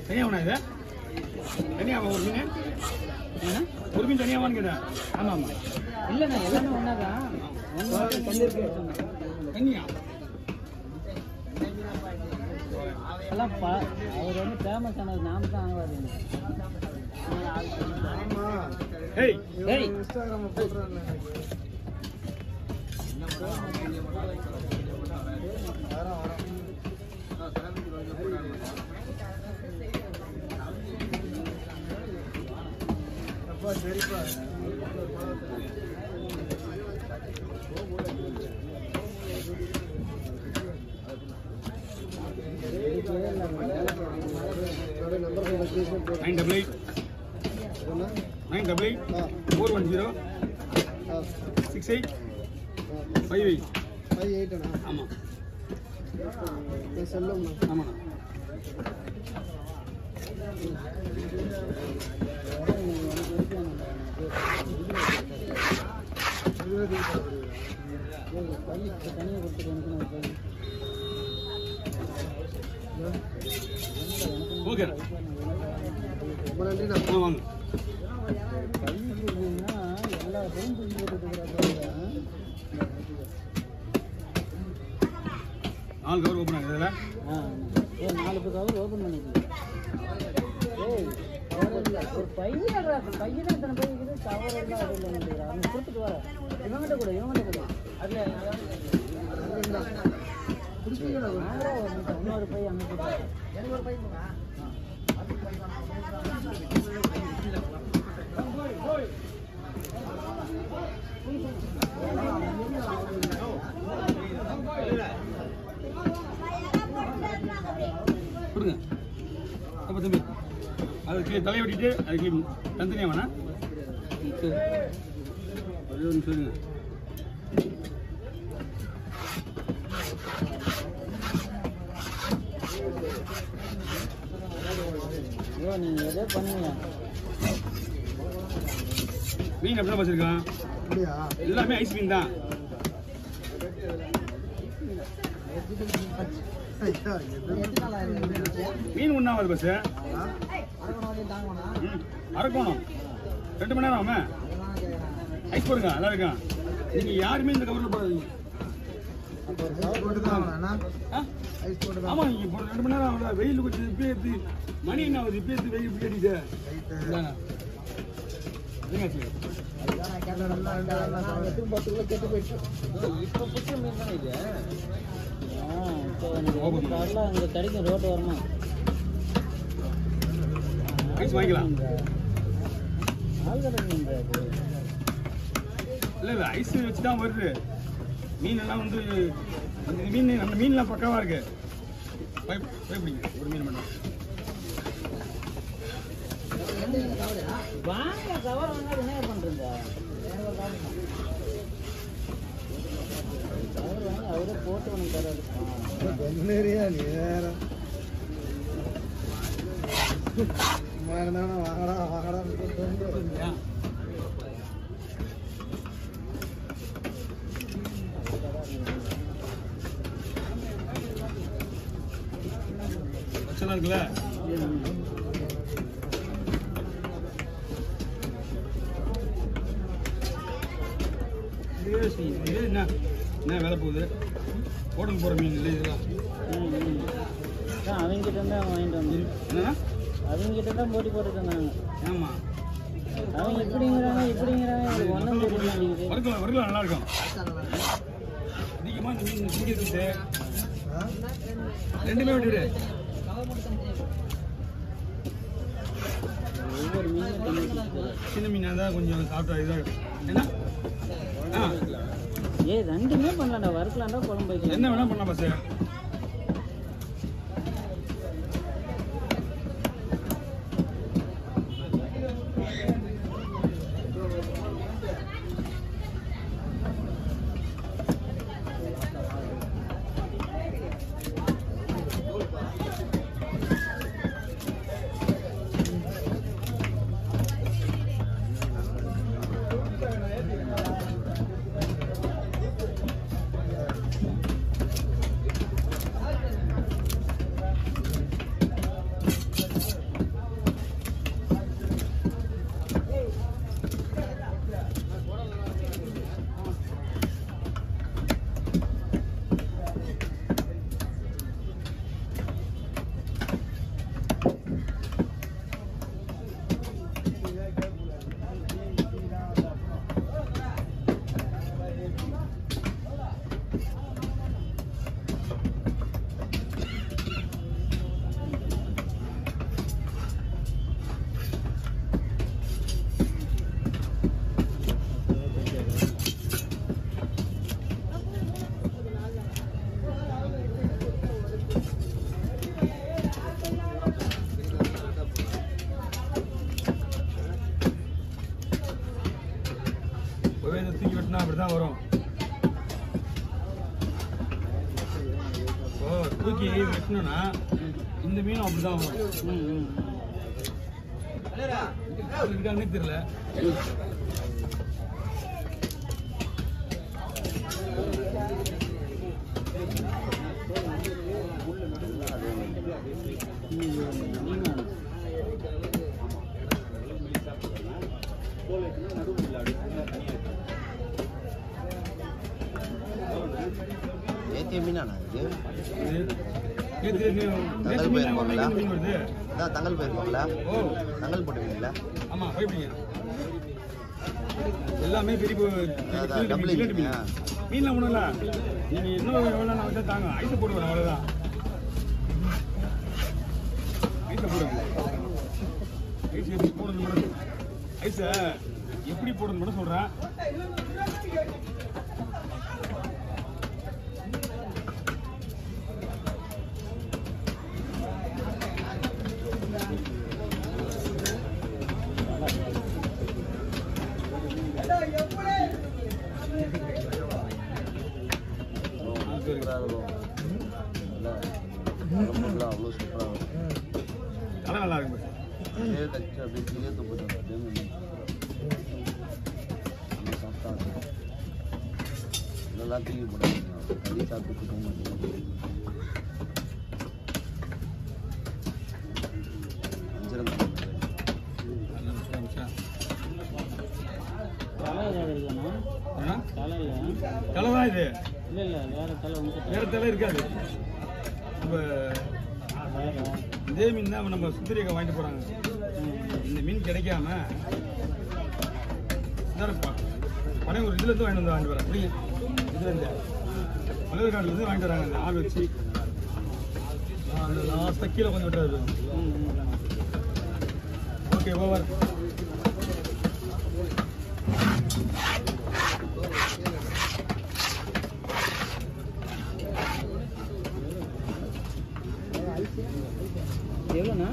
தனியாக வேணா இது தனியாக ஒரு மீன் ஒரு மீன் தனியாக வாங்க ஆமாம் ஆமாம் இல்லைண்ணா எல்லாமே ஒன்றா தான் தனியா எல்லாம் அவர் வந்து ஃபேமஸ் ஆனது நாம தான் ஆகாது ஏய் ஏய் இன்ஸ்டாகிராம் போடுறானே அப்பா சரிப்பா நம்பர் 988 410 68 58 ஆமாம் செல்லும் ஆமாண்ணா தனியாக கொடுத்துட்டு ஓகே ரொம்ப நன்றிண்ணா வாங்க எல்லா டைம் நாலு கவர் ஓப்பன் ஆகுது இதில் 4 கவர் ஓப்பன் பண்ணிக்கலாம் ஒரு பையன் பையன் இத்தனை பை இருக்குது கவர் எல்லாம் அதில் நினைக்கிறான் அவங்க கொடுத்துட்டு வர இவங்கிட்ட கூட அதில் இன்னொரு பை அங்கே இன்னொரு பை கொடுங்க அப்போ தம்பி அதுக்கு தலையை வெட்டிட்டு அதுக்கு தனித்தனியாக வேணா ஒரே ஒரு சொல்லுங்க ஐயோ நீங்கள் எதோ பண்ணுங்க மீன் அப்படிதான் வச்சிருக்கான் அப்படியா எல்லாமே ஐஸ் மீன் தான் மீன் ஒன்றாவது பஸ் அரக்கோணம் 2 மணி நேரம் ஆமா ஐஸ் போடுங்க நல்லா இருக்கான் நீங்கள் யாருமே இந்த கவரில் போடாதீங்க ஆமாம் நீங்கள் இப்போ 2 மணி நேரம் ஆகல வெயில் கொஞ்சம் இப்போ எடுத்து மணி என்ன ஆகுது இப்போ எடுத்து வெயில் இப்படி அடிக்குது இப்போ புடிச்ச மீன் தானே இது இப்போ வரலாம் இங்கே கிடைக்கும் ரோட்டு வரமா ஐஸ் வாங்கிக்கலாம் ஆழ்கடல் மீன் இல்லை இல்லை ஐஸ் வச்சு தான் வருது மீன் எல்லாம் வந்து அந்த மீன் அந்த மீன்லாம் பக்காவாக இருக்கு பயப்படிங்க ஒரு மீன் மட்டும் வாங்க கவர் வாங்க என்ன பண்ணுறீங்க கவர் வாங்கி அவரே போட்டு உனக்கு தராது நீ வேற வாங்கடா வாங்கடா பிரச்சனை இருக்குல்ல இது என்ன வேலை போகுது ஹோட்டல் போகிற மீன் இல்லை இதெல்லாம் அவங்ககிட்ட தான் வாங்கிட்டு வந்து என்னன்னா அவங்ககிட்ட தான் போட்டி போட்டுட்டு இருந்தாங்க ஆமாம் அவங்க இப்படிங்கிறாங்க எனக்கு ஒன்றும் தெரிய மாட்டேங்குது வறுக்கலாம் நல்லா இருக்கும் அதிகமாக இந்த மீன் பிடிக்கிறது ரெண்டுமே விட்டுவிடு ஒவ்வொரு மீனும் சின்ன மீனாக தான் கொஞ்சம் சாப்பிட்டா இதாக இருக்கும் என்ன ரெண்டுமே பண்ணலாம்டா வறுக்கலாம்டா குழம்பு வைக்கலாம் என்ன வேணா பண்ணலாம் பஸ் என்னன்னா இந்த மீனும் அப்படிதான் வரும். இருக்கானே தெரியல. தங்கல் போயிருக்கோம்ல. தங்கல் போட்டுருக்கீங்களா? ஆமா போய்பிடிங்க. எல்லாமே பெரிய மீன்லாம் ஒண்ணும்ல. நீங்க இன்னும் எவ்வளவு நான் வச்சா தாங்க. ஐஸ் போடுவேன் அவ்வளவுதான். ஐஸை போடுங்க. ஐஸ் எப்படி போடணும் மட்டும் ஐஸை எப்படி போடணும் மட்டும் சொல்றேன். அவ்வளோ சூப்பராக கடை நல்லா இருக்கு. நல்லா தூக்கி போட்டாங்க. கறி சாப்பிட்டு தலைதான் இது. இல்லை வேற தலை வந்து வேற தலை இருக்காது. நம்ம இதே மீன் தான் நம்ம சுந்தரியை வாங்கிட்டு போறாங்க. இந்த மீன் கிடைக்காம பழைய ஒரு இதுல இருந்து வாங்கிட்டு வராங்க. புரியுது? இதுல இருந்து மலையக்காடுல இருந்து வாங்கிட்டு வராங்க. அந்த ஆள் வச்சு அந்த லாஸ்ட் கீழே கொஞ்சம் விட்டுறாரு. Okay over. எவ்வளோண்ணா?